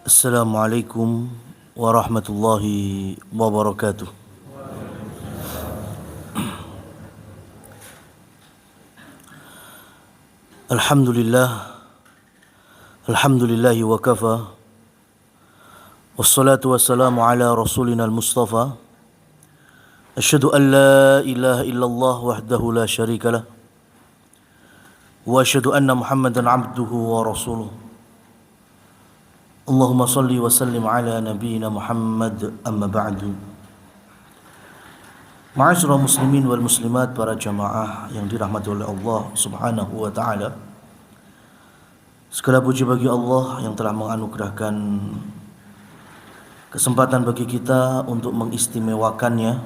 Assalamualaikum warahmatullahi wabarakatuh. Alhamdulillahi wa kafa. Wassalatu wassalamu ala rasulina al-mustafa. Asyhadu an la ilaha illallah wahdahu la syarika lah. Wa asyhadu anna Muhammadan abduhu wa rasuluh. Allahumma salli wa sallim ala nabiyyina Muhammad, amma ba'du. Ma'asyiral muslimin wal muslimat, para jamaah yang dirahmati oleh Allah Subhanahu wa taala. Segala puji bagi Allah yang telah menganugerahkan kesempatan bagi kita untuk mengistimewakannya.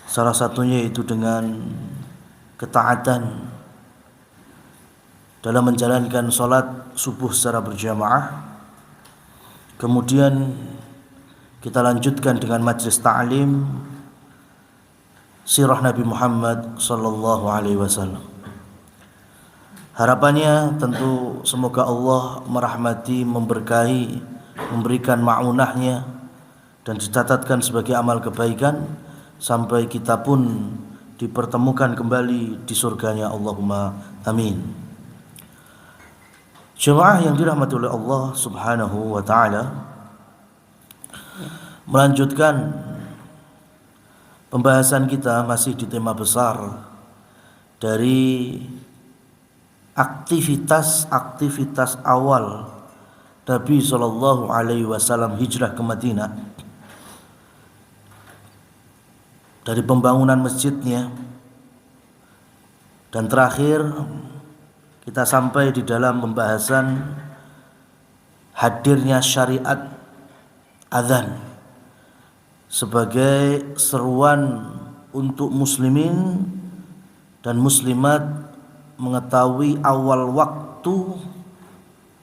Salah satunya yaitu dengan ketaatan dalam menjalankan salat subuh secara berjamaah. Kemudian kita lanjutkan dengan majlis ta'lim sirah Nabi Muhammad sallallahu alaihi wasallam. Harapannya tentu semoga Allah merahmati, memberkahi, memberikan ma'unahnya dan dicatatkan sebagai amal kebaikan sampai kita pun dipertemukan kembali di surganya. Allahumma amin. Jemaah yang dirahmati oleh Allah Subhanahu wa taala, melanjutkan pembahasan kita masih di tema besar dari aktivitas awal Nabi sallallahu alaihi wasallam hijrah ke Madinah, dari pembangunan masjidnya, dan terakhir kita sampai di dalam pembahasan hadirnya syariat azan sebagai seruan untuk muslimin dan muslimat mengetahui awal waktu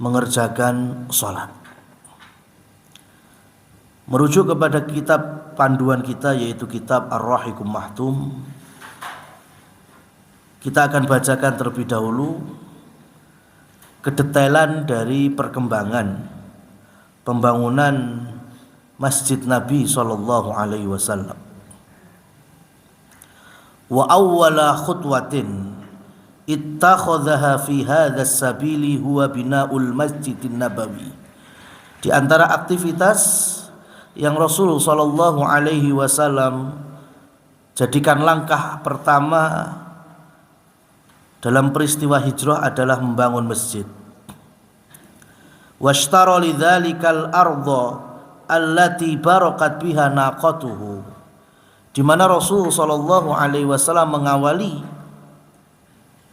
mengerjakan sholat. Merujuk kepada kitab panduan kita, yaitu kitab Ar-Rahiqum Mahtum, kita akan bacakan terlebih dahulu kedetailan dari perkembangan pembangunan Masjid Nabi sallallahu alaihi wasallam. Wa awwala khutwatin ittakhadhaha fi hadha as-sabili huwa bina'ul Masjidin Nabawi. Di antara aktivitas yang Rasul sallallahu alaihi wasallam jadikan langkah pertama dalam peristiwa hijrah adalah membangun masjid. Washtara lidzalikal ardha allati barakat biha naqatuhu, di mana Rasul sallallahu alaihi wasallam mengawali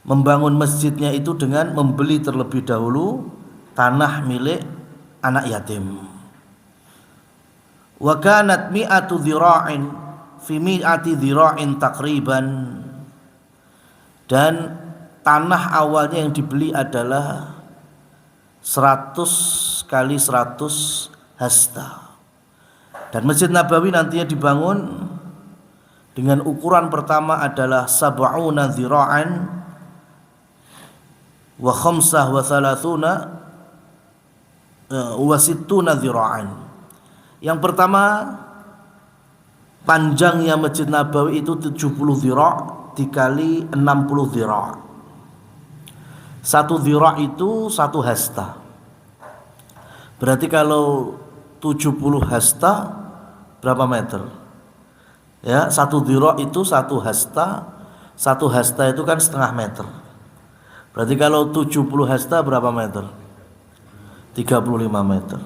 membangun masjidnya itu dengan membeli terlebih dahulu tanah milik anak yatim. Wa kanat mi'atu dhira'in fi mi'ati dhira'in takriban, dan tanah awalnya yang dibeli adalah 100 kali 100 hasta. Dan Masjid Nabawi nantinya dibangun dengan ukuran pertama adalah sab'una dhira'an wa khamsah wa thalathuna wa sittuna dhira'an. Yang pertama, panjangnya Masjid Nabawi itu 70 dhira' dikali 60 dhira'. Satu dhira' itu 1 hasta. Berarti kalau 70 hasta berapa meter? Ya, 1 dhira' itu 1 hasta. 1 hasta itu kan setengah meter. Berarti kalau 70 hasta berapa meter? 35 meter.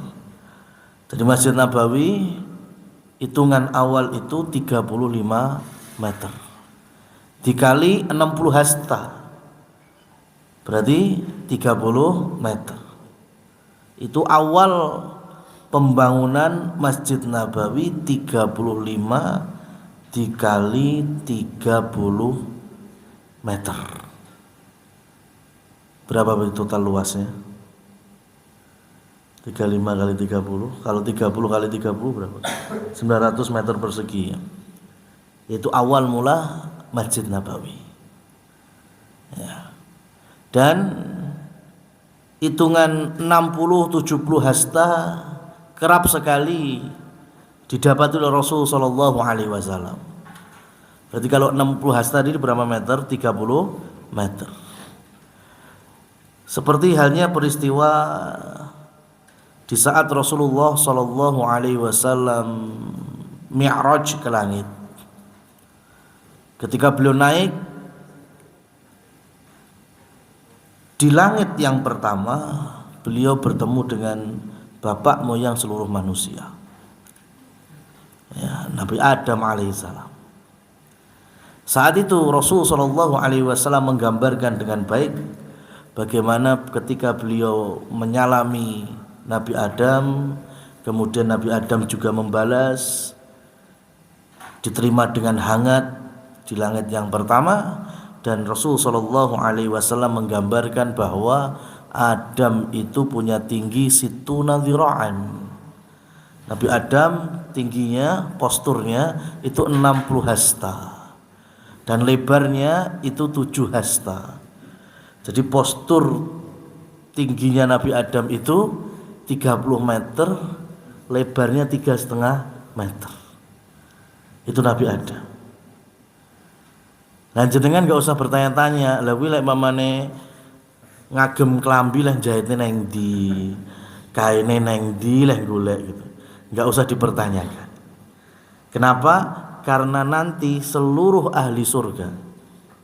Jadi Masjid Nabawi hitungan awal itu 35 meter dikali 60 hasta, berarti 30 meter. Itu awal pembangunan Masjid Nabawi, 35 dikali 30 meter. Berapa total luasnya? 35 kali 30. Kalau 30 kali 30 berapa? 900 meter persegi ya. Itu awal mula Masjid Nabawi ya. Dan hitungan 60-70 hasta kerap sekali didapati oleh Rasul sallallahu alaihi wasallam. Berarti kalau 60 hasta ini berapa meter? 30 meter. Seperti halnya peristiwa di saat Rasulullah sallallahu alaihi wasallam mi'raj ke langit. Ketika beliau naik di langit yang pertama, beliau bertemu dengan bapak moyang seluruh manusia, ya, Nabi Adam alaihissalam. Saat itu Rasul sallallahu alaihi wasallam menggambarkan dengan baik bagaimana ketika beliau menyalami Nabi Adam, kemudian Nabi Adam juga membalas, diterima dengan hangat di langit yang pertama. Dan Rasul sallallahu alaihi wasallam menggambarkan bahwa Adam itu punya tinggi situna dzira'an. Nabi Adam tingginya, posturnya itu 60 hasta dan lebarnya itu 7 hasta. Jadi postur tingginya Nabi Adam itu 30 meter, lebarnya 3,5 meter. Itu Nabi Adam. Nah jenengan gak usah bertanya-tanya, lha kuwi lek mamane ngagem klambi lah jahitne nang ndi, kaine nang ndi lah golek gitu. Gak usah dipertanyakan. Kenapa? Karena nanti seluruh ahli surga,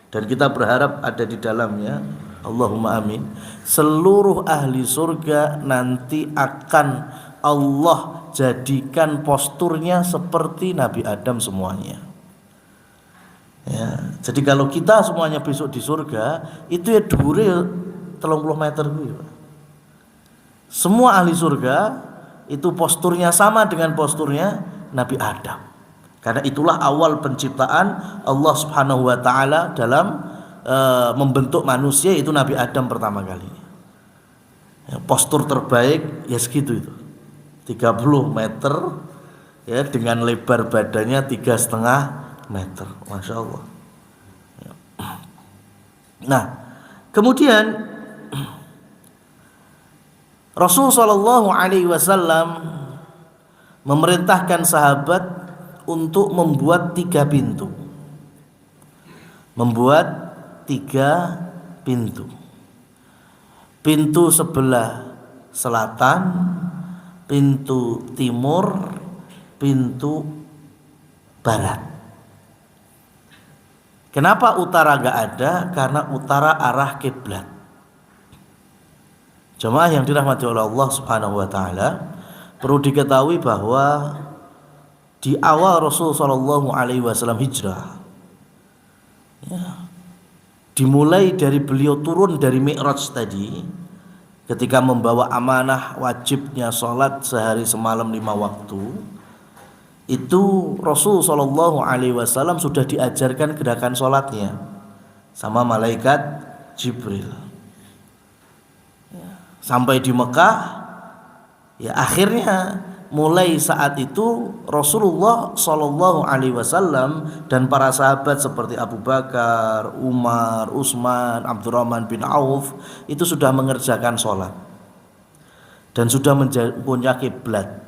dan kita berharap ada di dalamnya, Allahumma amin, seluruh ahli surga nanti akan Allah jadikan posturnya seperti Nabi Adam semuanya, ya. Jadi kalau kita semuanya besok di surga itu ya dhuwure 30 meter gitu. Semua ahli surga itu posturnya sama dengan posturnya Nabi Adam. Karena itulah awal penciptaan Allah Subhanahu wa taala dalam membentuk manusia, itu Nabi Adam pertama kali. Ya, postur terbaik ya segitu itu. 30 meter ya, dengan lebar badannya 3,5 meter. Masya Allah. Ya. Nah, kemudian Rasul sallallahu alaihi wasallam memerintahkan sahabat untuk membuat 3 pintu. Membuat 3 pintu. Pintu sebelah selatan, pintu timur, pintu barat. Kenapa utara gak ada? Karena utara arah kiblat. Jemaah yang dirahmati oleh Allah Subhanahu wa taala, perlu diketahui bahwa di awal Rasul sallallahu alaihi wasallam hijrah, ya, dimulai dari beliau turun dari Mi'raj tadi, ketika membawa amanah wajibnya sholat sehari semalam 5 waktu, itu Rasul sallallahu alaihi wasallam sudah diajarkan gerakan sholatnya sama malaikat Jibril. Sampai di Mekah, ya akhirnya mulai saat itu Rasulullah sallallahu alaihi wasallam dan para sahabat seperti Abu Bakar, Umar, Utsman, Abdurrahman bin Auf itu sudah mengerjakan sholat dan sudah punya kiblat.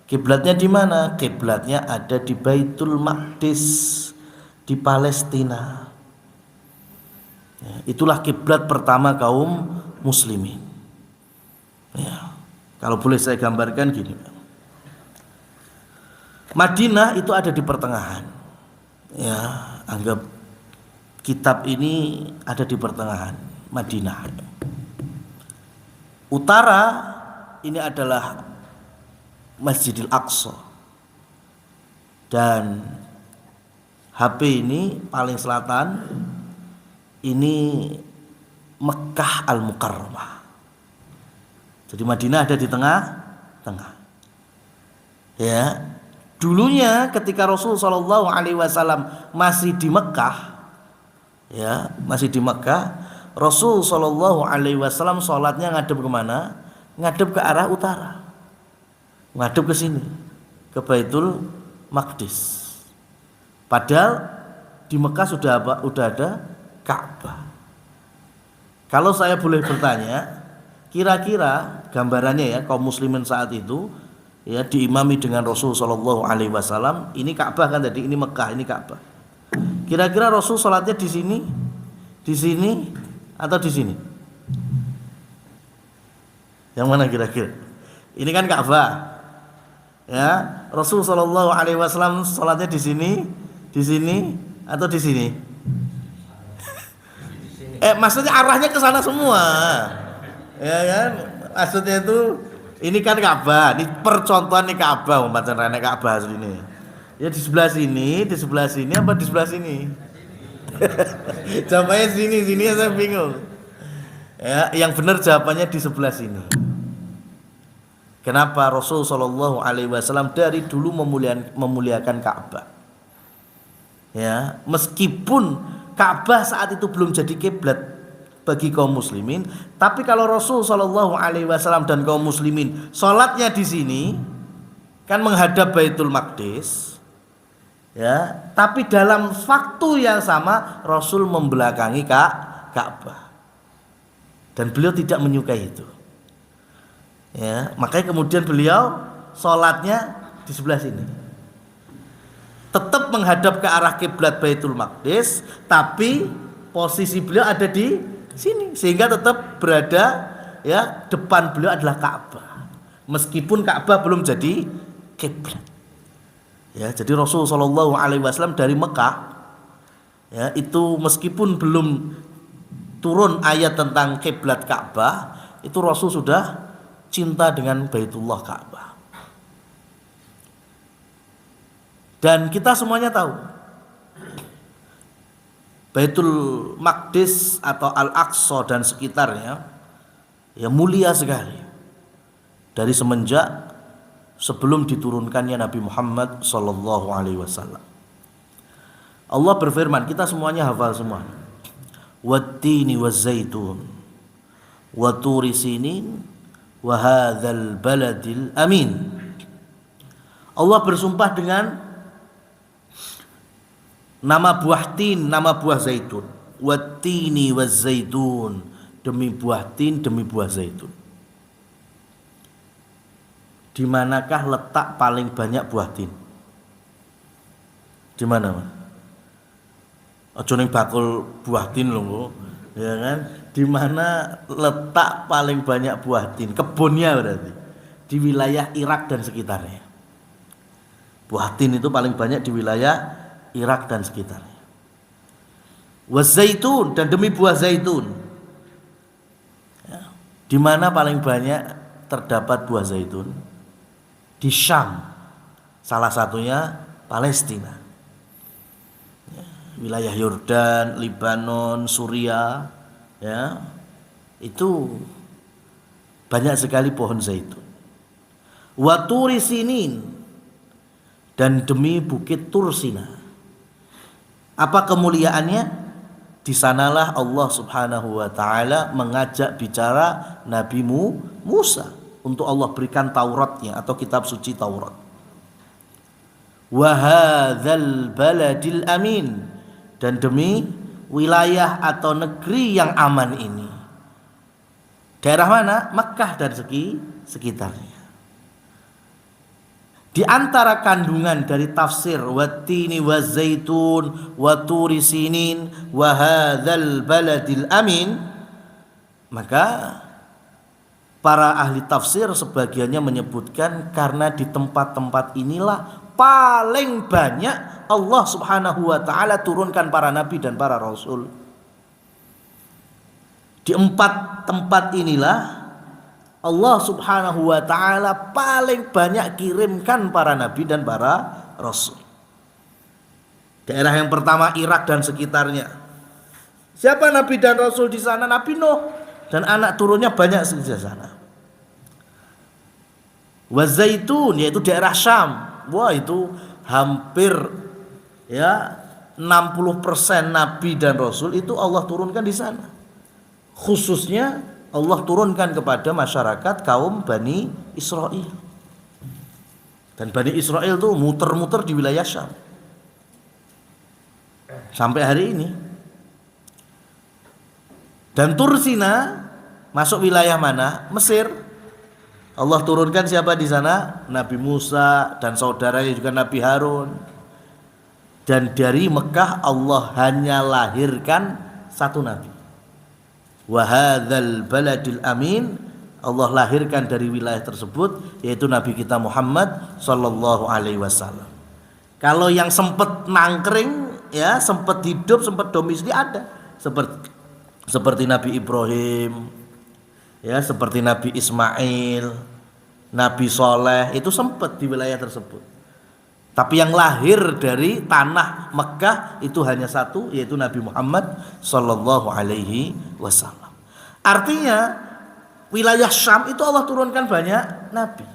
Kiblatnya di mana? Kiblatnya ada di Baitul Maqdis di Palestina. Ya, itulah kiblat pertama kaum muslimin. Ya, kalau boleh saya gambarkan gini, Madinah itu ada di pertengahan. Ya, anggap kitab ini ada di pertengahan Madinah. Utara ini adalah Masjidil Aqsa, dan HP ini paling selatan ini Mekkah Al-Mukarramah. Jadi Madinah ada di tengah-tengah. Ya, dulunya ketika Rasul sallallahu alaihi wasallam masih di Mekah, ya, masih di Mekah, Rasul sallallahu alaihi wasallam sholatnya ngadep kemana? Ngadep ke arah utara. Ngadep ke sini, ke Baitul Maqdis. Padahal di Mekah sudah ada Ka'bah. Kalau saya boleh bertanya, kira-kira gambarannya ya kaum muslimin saat itu ya diimami dengan Rasul Shallallahu Alaihi Wasallam. Ini Ka'bah kan tadi, ini Mekah, ini Ka'bah. Kira-kira Rasul sholatnya di sini atau di sini? Yang mana kira-kira? Ini kan Ka'bah. Ya, Rasul Shallallahu Alaihi Wasallam sholatnya di sini atau di sini? Maksudnya arahnya ke sana semua. Ya kan? Maksudnya itu ini kan Ka'bah, ini percontohan nih Ka'bah, macam renek Ka'bah ini. Ya di sebelah sini apa di sebelah sini? Jawabannya sini saya bingung. Ya, yang benar jawabannya di sebelah sini. Kenapa Rasul Shallallahu Alaihi Wasallam dari dulu memuliakan Ka'bah? Ya, meskipun Ka'bah saat itu belum jadi kiblat bagi kaum muslimin, tapi kalau Rasul Shallallahu Alaihi Wasallam dan kaum muslimin sholatnya di sini kan menghadap Baitul Maqdis, ya. Tapi dalam waktu yang sama Rasul membelakangi Ka'bah dan beliau tidak menyukai itu. Ya, makanya kemudian beliau sholatnya di sebelah sini. Tetap menghadap ke arah kiblat Baitul Maqdis, tapi posisi beliau ada di sini sehingga tetap berada ya depan beliau adalah Ka'bah. Meskipun Ka'bah belum jadi kiblat. Ya, jadi Rasul Shallallahu Alaihi Wasallam dari Mekah ya itu meskipun belum turun ayat tentang kiblat Ka'bah, itu Rasul sudah cinta dengan Baitullah Ka'bah. Dan kita semuanya tahu Baitul Maqdis atau Al-Aqsa dan sekitarnya ya mulia sekali dari semenjak sebelum diturunkannya Nabi Muhammad sallallahu alaihi wasallam. Allah berfirman, kita semuanya hafal semua. Wattini wazzaitun wa turi sinin wa hadzal baladil amin. Allah bersumpah dengan nama buah tin, nama buah zaitun. Wattini wazzaitun, demi buah tin, demi buah zaitun. Di manakah letak paling banyak buah tin? Di mana, Mas? Aja ning bakul buah tin lho, ya kan? Di mana letak paling banyak buah tin? Kebunnya berarti di wilayah Irak dan sekitarnya. Buah tin itu paling banyak di wilayah Irak dan sekitarnya. Wazaitun, dan demi buah zaitun. Ya. Di mana paling banyak terdapat buah zaitun? Di Syam. Salah satunya Palestina. Ya. Wilayah Yordan, Lebanon, Suriah, ya. Itu banyak sekali pohon zaitun. Wa turi sinin, dan demi bukit Tursina. Apa kemuliaannya? Di sanalah Allah Subhanahu wa taala mengajak bicara Nabi Musa untuk Allah berikan Tauratnya atau kitab suci Taurat. Wa hadzal baladil amin, dan demi wilayah atau negeri yang aman ini. Daerah mana? Makkah dan sekitarnya. Di antara kandungan dari tafsir wattini wazaitun wa turi sinin wa hadzal baladil amin, maka para ahli tafsir sebagiannya menyebutkan karena di tempat-tempat inilah paling banyak Allah Subhanahu wa taala turunkan para nabi dan para rasul. Di 4 tempat inilah Allah Subhanahu wa taala paling banyak kirimkan para nabi dan para rasul. Daerah yang pertama Irak dan sekitarnya. Siapa nabi dan rasul di sana? Nabi Nuh dan anak turunnya banyak di sana. Wazaitun, yaitu daerah Syam. Wah, itu hampir ya 60% nabi dan rasul itu Allah turunkan di sana. Khususnya Allah turunkan kepada masyarakat kaum Bani Israel. Dan Bani Israel itu muter-muter di wilayah Syam sampai hari ini. Dan Tursina masuk wilayah mana? Mesir. Allah turunkan siapa di sana? Nabi Musa dan saudaranya juga Nabi Harun. Dan dari Mekah Allah hanya lahirkan satu nabi. Wa hadzal baladil amin, Allah lahirkan dari wilayah tersebut yaitu Nabi kita Muhammad sallallahu alaihi wasallam. Kalau yang sempat nangkring ya, sempat hidup, sempat domisili ada. Seperti Nabi Ibrahim, ya, seperti Nabi Ismail, Nabi Soleh, itu sempat di wilayah tersebut. Tapi yang lahir dari tanah Mekah itu hanya satu, yaitu Nabi Muhammad sallallahu alaihi wasallam. Artinya wilayah Syam itu Allah turunkan banyak nabi.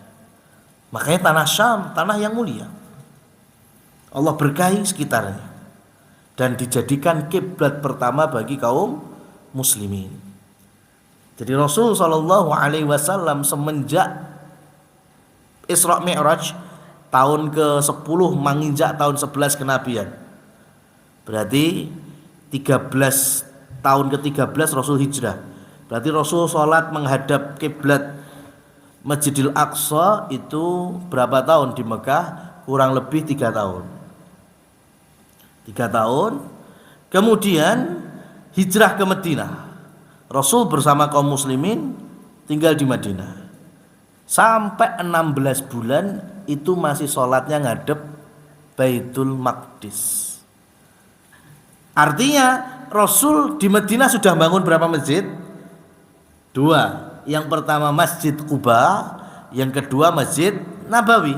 Makanya tanah Syam, tanah yang mulia. Allah berkahi sekitarnya dan dijadikan kiblat pertama bagi kaum muslimin. Jadi Rasul sallallahu alaihi wasallam semenjak Isra Mi'raj tahun ke-10 menginjak tahun 11 kenabian. Berarti tahun ke-13 Rasul hijrah. Berarti Rasul sholat menghadap kiblat Masjidil Aqsa itu berapa tahun di Mekah? Kurang lebih 3 tahun. 3 tahun. Kemudian hijrah ke Madinah. Rasul bersama kaum muslimin tinggal di Madinah. Sampai 16 bulan itu masih sholatnya ngadep Baitul Maqdis. Artinya Rasul di Madinah sudah bangun berapa masjid? 2. Yang pertama Masjid Quba, yang kedua Masjid Nabawi.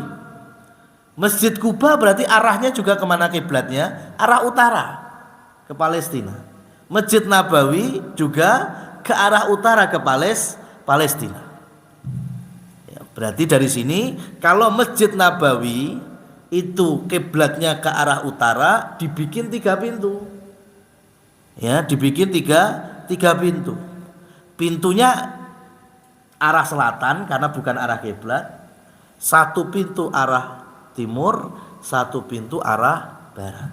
Masjid Quba berarti arahnya juga kemana kiblatnya? Arah utara, ke Palestina. Masjid Nabawi juga ke arah utara, ke Palestina. Berarti dari sini kalau Masjid Nabawi itu kiblatnya ke arah utara, dibikin 3 pintu. Ya, dibikin tiga pintu. Pintunya arah selatan karena bukan arah kiblat. 1 pintu arah timur, 1 pintu arah barat.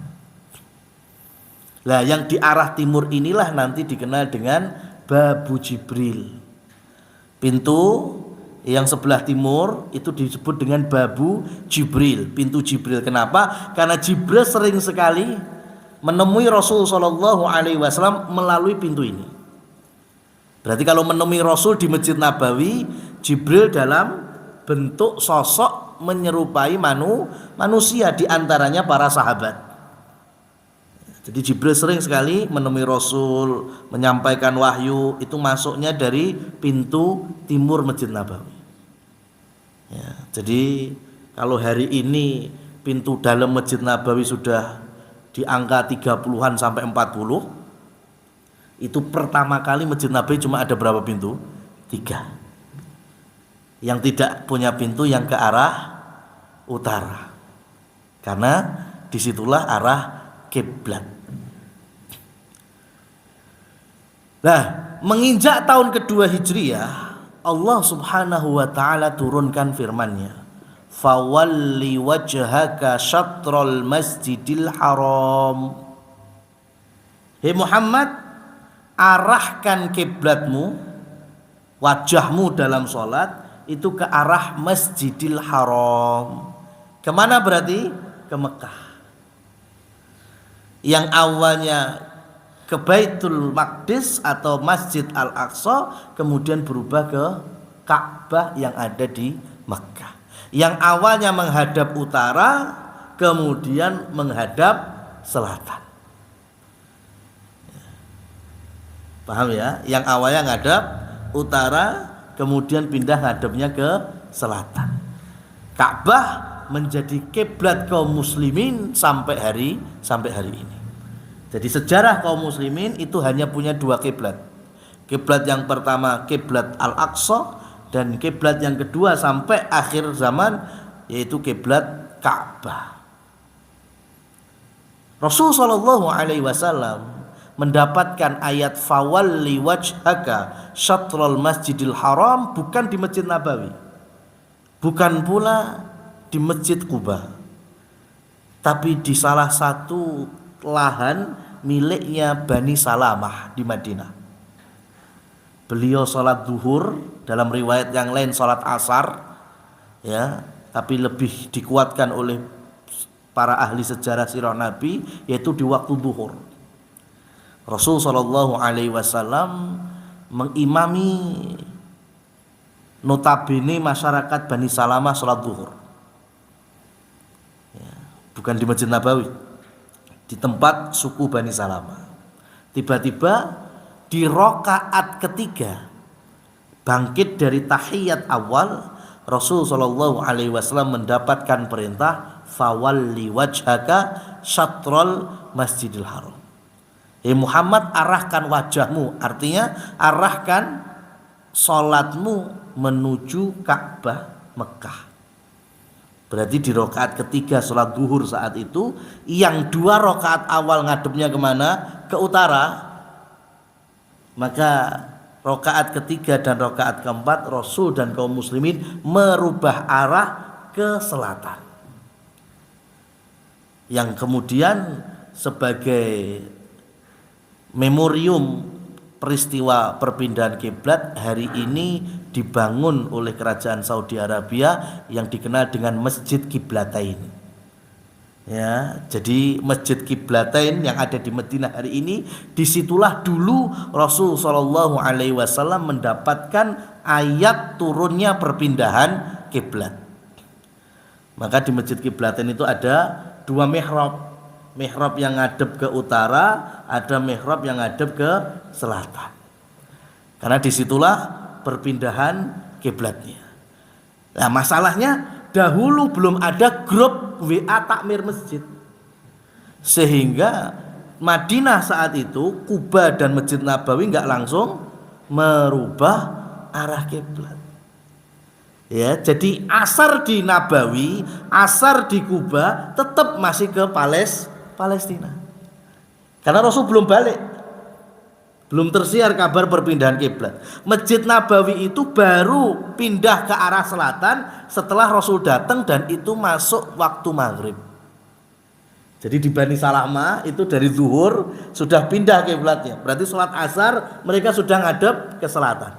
Nah, yang di arah timur inilah nanti dikenal dengan Babu Jibril. Pintu yang sebelah timur itu disebut dengan Babu Jibril, pintu Jibril. Kenapa? Karena Jibril sering sekali menemui Rasul sallallahu alaihi wasallam melalui pintu ini. Berarti kalau menemui Rasul di Masjid Nabawi, Jibril dalam bentuk sosok menyerupai manusia, di antaranya para sahabat. Jadi Jibril sering sekali menemui Rasul, menyampaikan wahyu, itu masuknya dari pintu timur Masjid Nabawi. Ya, jadi kalau hari ini pintu dalam Masjid Nabawi sudah di angka 30-an sampai 40, itu pertama kali Masjid Nabawi cuma ada berapa pintu? 3. Yang tidak punya pintu yang ke arah utara, karena disitulah arah kiblat. Nah, menginjak tahun kedua Hijriyah, Allah subhanahu wa ta'ala turunkan firman-Nya, fawalli wajhaka syatrul masjidil haram. Hei Muhammad, arahkan kiblatmu, wajahmu dalam sholat itu ke arah Masjidil Haram. Kemana berarti? Ke Mekah. Yang awalnya ke Baitul Maqdis atau Masjid Al-Aqsa, kemudian berubah ke Ka'bah yang ada di Mekah. Yang awalnya menghadap utara, kemudian menghadap selatan. Paham ya? Yang awalnya ngadap utara, kemudian pindah ngadapnya ke selatan. Ka'bah menjadi kiblat kaum muslimin sampai hari ini. Jadi sejarah kaum muslimin itu hanya punya 2 kiblat. Kiblat yang pertama kiblat Al-Aqsa, dan kiblat yang kedua sampai akhir zaman yaitu kiblat Ka'bah. Rasul sallallahu alaihi wasallam mendapatkan ayat fawalli wajhaka syatrul masjidil haram bukan di Masjid Nabawi, bukan pula di Masjid Quba, tapi di salah satu lahan miliknya Bani Salamah di Madinah. beliau sholat zuhur, dalam riwayat yang lain sholat asar, ya, tapi lebih dikuatkan oleh para ahli sejarah sirah Nabi yaitu di waktu zuhur. Rasul Shallallahu Alaihi Wasallam mengimami notabene masyarakat Bani Salamah sholat zuhur, ya, bukan di Masjid Nabawi, di tempat suku Bani Salamah. Tiba-tiba di rokaat ketiga bangkit dari tahiyat awal, Rasul Shallallahu Alaihi Wasallam mendapatkan perintah fawalli wajhaka syatrul masjidil haram. Muhammad, arahkan wajahmu, artinya arahkan sholatmu menuju Ka'bah Mekah. Berarti di rokaat ketiga sholat zuhur saat itu, yang 2 rokaat awal ngadepnya kemana? Ke utara. Maka rokaat ketiga dan rokaat keempat Rasul dan kaum muslimin merubah arah ke selatan, yang kemudian sebagai memorium peristiwa perpindahan kiblat hari ini dibangun oleh kerajaan Saudi Arabia yang dikenal dengan Masjid Kiblatain. Ya, jadi Masjid Kiblatain yang ada di Madinah hari ini, disitulah dulu Rasul Shallallahu Alaihi Wasallam mendapatkan ayat turunnya perpindahan kiblat. Maka di Masjid Kiblatain itu ada 2 mihrab. Mihrab yang ngadep ke utara, ada mihrab yang ngadep ke selatan. Karena disitulah perpindahan kiblatnya. Nah, masalahnya dahulu belum ada grup WA takmir masjid, sehingga Madinah saat itu, Kuba dan Masjid Nabawi nggak langsung merubah arah kiblat. Ya, jadi asar di Nabawi, asar di Kuba tetap masih ke Palestina. Karena Rasul belum balik, belum tersiar kabar perpindahan kiblat. Masjid Nabawi itu baru pindah ke arah selatan setelah Rasul datang, dan itu masuk waktu maghrib. Jadi di Bani Salamah itu dari zuhur sudah pindah kiblatnya. Berarti sholat asar mereka sudah ngadep ke selatan.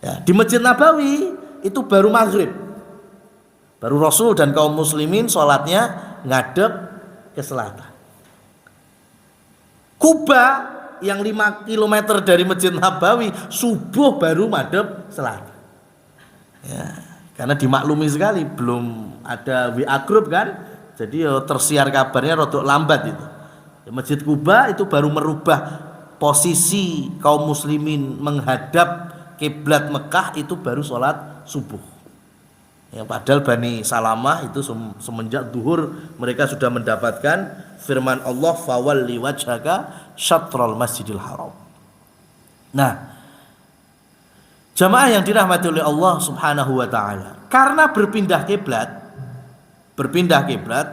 Ya, di Masjid Nabawi itu baru maghrib. Baru Rasul dan kaum muslimin sholatnya ngadep ke selatan. Kuba yang 5 km dari Masjid Nabawi subuh baru madhep selatan. Ya, karena dimaklumi sekali belum ada WA group kan, jadi tersiar kabarnya rodok lambat itu. Masjid Kuba itu baru merubah posisi kaum muslimin menghadap kiblat Mekah itu baru sholat subuh. Ya, padahal Bani Salamah itu semenjak zuhur mereka sudah mendapatkan firman Allah fawalli wajhaka syatrul masjidil haram. Nah, jamaah yang dirahmati oleh Allah Subhanahu wa taala, karena berpindah kiblat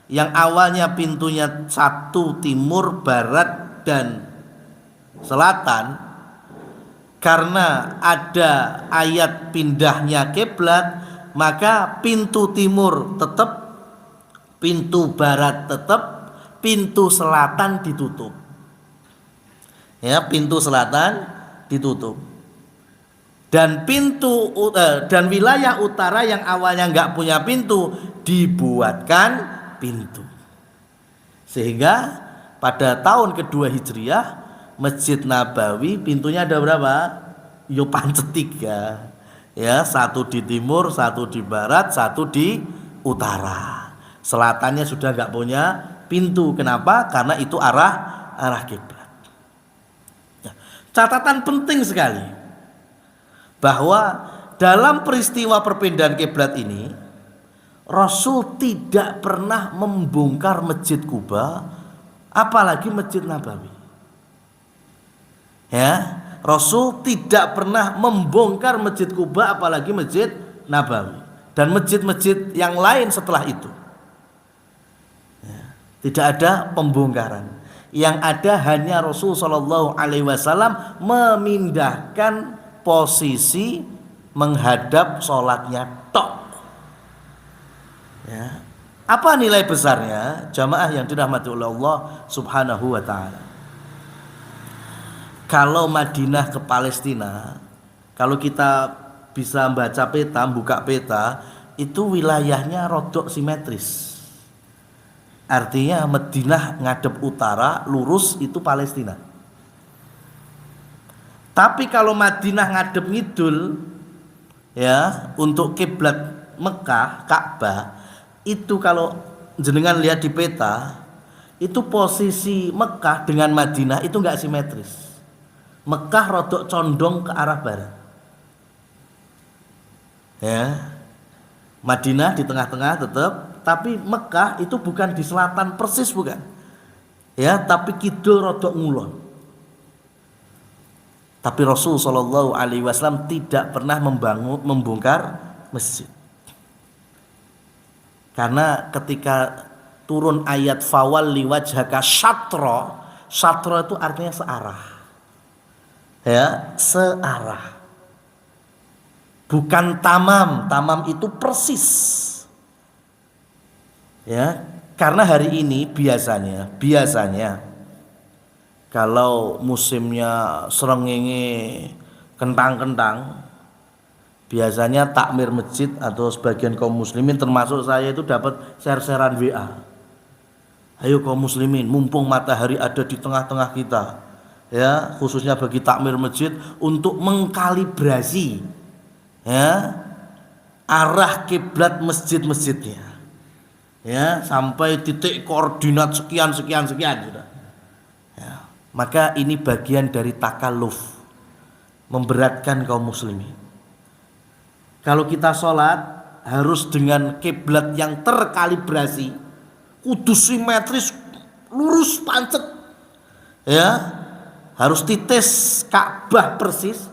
yang awalnya pintunya 1 timur, barat dan selatan, karena ada ayat pindahnya kiblat, maka pintu timur tetap, pintu barat tetap, pintu selatan ditutup. Ya, pintu selatan ditutup. Dan dan wilayah utara yang awalnya nggak punya pintu dibuatkan pintu. Sehingga pada tahun kedua Hijriah Masjid Nabawi pintunya ada berapa? Yo pancet 3. Ya, 1 di timur, 1 di barat, 1 di utara. Selatannya sudah nggak punya pintu. Kenapa? Karena itu arah kiblat. Ya, catatan penting sekali bahwa dalam peristiwa perpindahan kiblat ini Rasul tidak pernah membongkar Masjid Kuba, apalagi Masjid Nabawi. Ya, Rasul tidak pernah membongkar Masjid Kuba apalagi Masjid Nabawi dan masjid-masjid yang lain setelah itu. Ya, tidak ada pembongkaran. Yang ada hanya Rasul Shallallahu Alaihi Wasallam memindahkan posisi menghadap sholatnya tok. Ya. Apa nilai besarnya jamaah yang dirahmati oleh Allah Subhanahu wa taala? Kalau Madinah ke Palestina, kalau kita bisa baca peta, buka peta, itu wilayahnya rodok simetris. Artinya Madinah ngadep utara, lurus itu Palestina. Tapi kalau Madinah ngadep ngidul, ya, untuk kiblat Mekah, Ka'bah, itu kalau jenengan lihat di peta, itu posisi Mekah dengan Madinah itu enggak simetris. Mekah rodok condong ke arah barat. Ya. Madinah di tengah-tengah tetap, tapi Mekah itu bukan di selatan persis, bukan. Ya, tapi kidul rodok ngulon. Tapi Rasul Shallallahu Alaihi Wasallam tidak pernah membongkar masjid, karena ketika turun ayat fawalli wajhaka syatra, syatra itu artinya searah, ya, searah, bukan tamam. Tamam itu persis, ya. Karena hari ini biasanya kalau musimnya srengenge kentang-kentang, biasanya takmir masjid atau sebagian kaum muslimin termasuk saya itu dapat share-sharean WA. Ayo kaum muslimin, mumpung matahari ada di tengah-tengah kita, ya, khususnya bagi takmir masjid, untuk mengkalibrasi, ya, arah kiblat masjid-masjidnya, ya, sampai titik koordinat sekian sudah. Maka ini bagian dari takaluf, memberatkan kaum muslimin. Kalau kita sholat harus dengan kiblat yang terkalibrasi, kudu simetris, lurus pancet, ya, harus titis Ka'bah persis.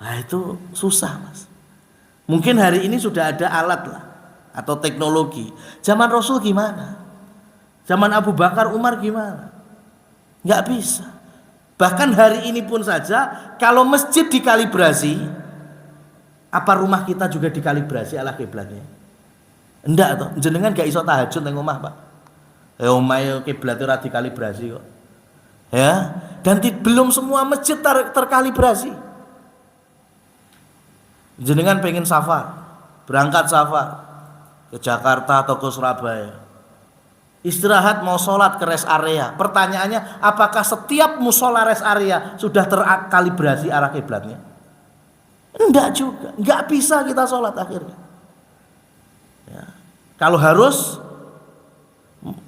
Nah itu susah, Mas. Mungkin hari ini sudah ada alat lah, atau teknologi. Zaman Rasul gimana? Zaman Abu Bakar, Umar gimana? Nggak bisa. Bahkan hari ini pun saja, kalau masjid dikalibrasi, apa rumah kita juga dikalibrasi ala kiblatnya? Enggak toh, jenengan gak iso tahajud nang omah, Pak. Omahe kiblatnya ora dikalibrasi kok. Ya, dan belum semua masjid terkalibrasi. Jenengan pengen safar, berangkat safar ke Jakarta atau ke Surabaya, istirahat mau sholat ke rest area. Pertanyaannya, apakah setiap musola rest area sudah terkalibrasi arah kiblatnya? Enggak juga, enggak bisa kita sholat akhirnya. Ya. Kalau harus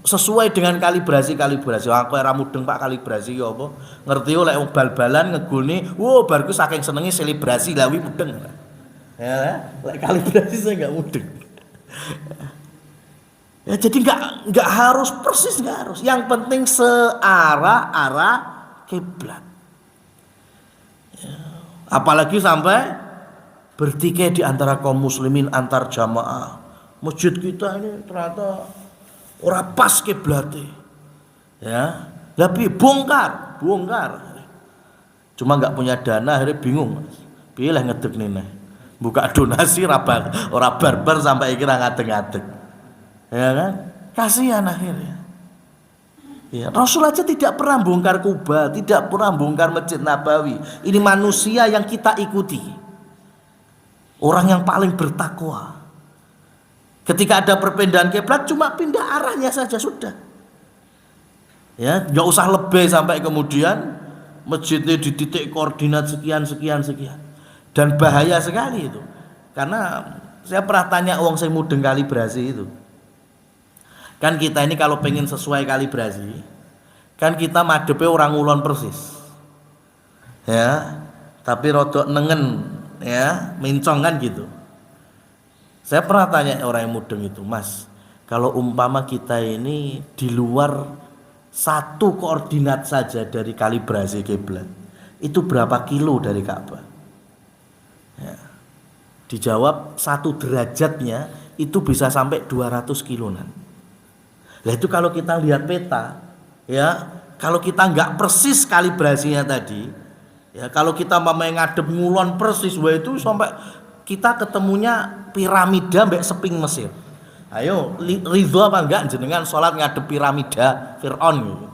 sesuai dengan kalibrasi. Aku era mudeng Pak kalibrasi ya apa? Ngerti oleh bal-balan ngegulne, wow barku saking senengi selebrasi lawi mudeng. Ya, lek kalibrasi saya enggak mudeng. Ya, jadi nggak harus persis, nggak harus. Yang penting searah kiblat. Ya. Apalagi sampai bertikai di antara kaum muslimin antar jamaah. Masjid kita ini ternyata ora pas kiblatnya. Ya, tapi bongkar. Cuma nggak punya dana, akhirnya bingung, Mas. Pilih ngedek nih, buka donasi ora barbar sampai kira ngadeg-ngadeg. Ya kan, kasihan akhirnya. Ya, Rasul aja tidak pernah bongkar Kuba, tidak pernah bongkar Masjid Nabawi. Ini manusia yang kita ikuti, orang yang paling bertakwa. Ketika ada perpindahan kiblat, cuma pindah arahnya saja sudah. Ya, nggak usah lebih sampai kemudian masjidnya di titik koordinat sekian. Dan bahaya sekali itu, karena saya pernah tanya wong sing mudeng kalibrasi itu. Kan kita ini kalau pengen sesuai kalibrasi, kan kita madepe orang ngulon persis, ya, tapi rodok nengen, ya, mincong kan gitu. Saya pernah tanya orang yang mudeng itu, Mas, kalau umpama kita ini di luar satu koordinat saja dari kalibrasi kiblat, itu berapa kilo dari Ka'bah? Ya. Dijawab 1 derajatnya itu bisa sampai 200 kiloan. Nah itu kalau kita lihat peta, ya, kalau kita nggak persis kalibrasinya tadi, ya, kalau kita ngadep ngulon persis, wah itu sampai kita ketemunya piramida mbek seping Mesir. Ayo, ridho apa enggak jenengan sholat ngadep piramida Fir'aun gitu?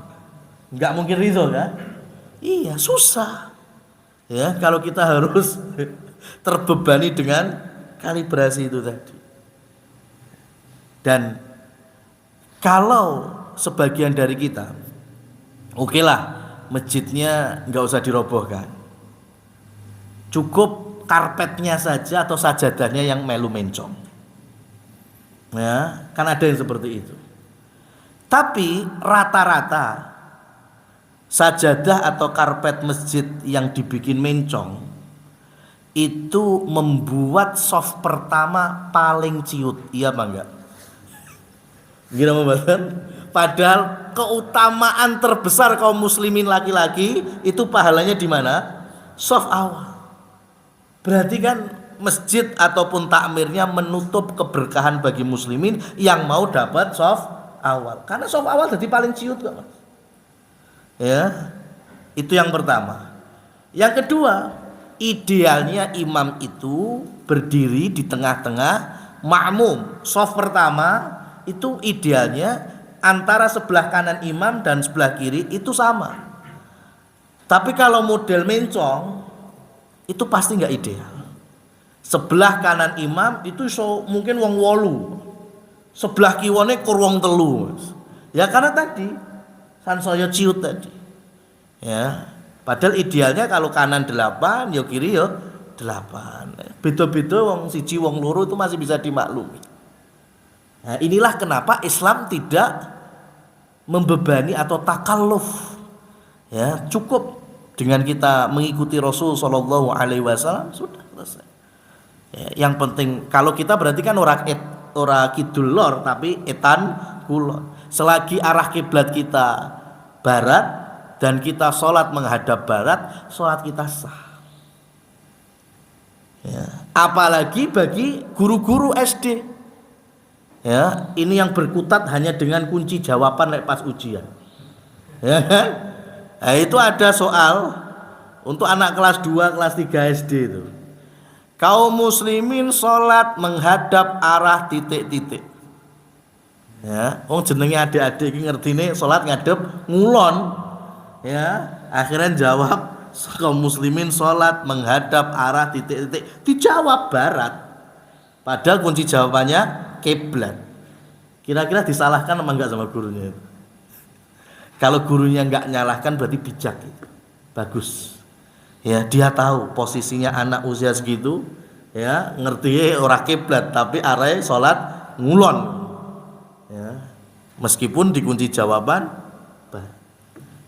Enggak mungkin ridho kan? Iya, susah. Ya, kalau kita harus terbebani dengan kalibrasi itu tadi. Dan kalau sebagian dari kita, oke lah, masjidnya nggak usah dirobohkan, cukup karpetnya saja atau sajadahnya yang melu mencong. Ya, kan ada yang seperti itu. Tapi rata-rata sajadah atau karpet masjid yang dibikin mencong itu membuat soft pertama paling ciut. Iya apa enggak? Gila membahasan. Padahal keutamaan terbesar kaum muslimin laki-laki itu pahalanya di mana? Soft awal. Berarti kan masjid ataupun takmirnya menutup keberkahan bagi muslimin yang mau dapat soft awal. Karena soft awal jadi paling ciut kok, Mas. Ya. Itu yang pertama. Yang kedua, idealnya imam itu berdiri di tengah-tengah makmum. Soft pertama itu idealnya antara sebelah kanan imam dan sebelah kiri itu sama. Tapi kalau model mencong itu pasti nggak ideal. Sebelah kanan imam itu mungkin wong wolu, sebelah kiwane kur wong telu. Ya karena tadi sansaya ciut tadi. Ya, padahal idealnya kalau kanan 8, ya kiri ya 8. Beda-beda wong siji wong loro itu masih bisa dimaklumi. Nah, inilah kenapa Islam tidak membebani atau takalluf. Ya, cukup dengan kita mengikuti Rasul sallallahu alaihi wasallam sudah selesai. Ya, yang penting kalau kita berarti kan ora kidul lor tapi etan kulon. Selagi arah kiblat kita barat dan kita sholat menghadap barat, sholat kita sah. Ya, apalagi bagi guru-guru SD. Ya, ini yang berkutat hanya dengan kunci jawaban pas ujian. Ya kan? Nah, itu ada soal untuk anak kelas 2, kelas 3 SD itu. Kaum muslimin sholat menghadap arah titik-titik. Ya, jenenge adik-adik iki ngertine sholat ngadep ngulon. Ya, akhirnya jawab kaum muslimin sholat menghadap arah titik-titik. Dijawab barat. Padahal kunci jawabannya kiblat. Kira-kira disalahkan apa enggak sama gurunya itu? Kalau gurunya enggak nyalahkan berarti bijak itu. Bagus. Ya, dia tahu posisinya anak usia segitu, ya, ngerti ora kiblat tapi arah salat ngulon. Ya. Meskipun dikunci jawaban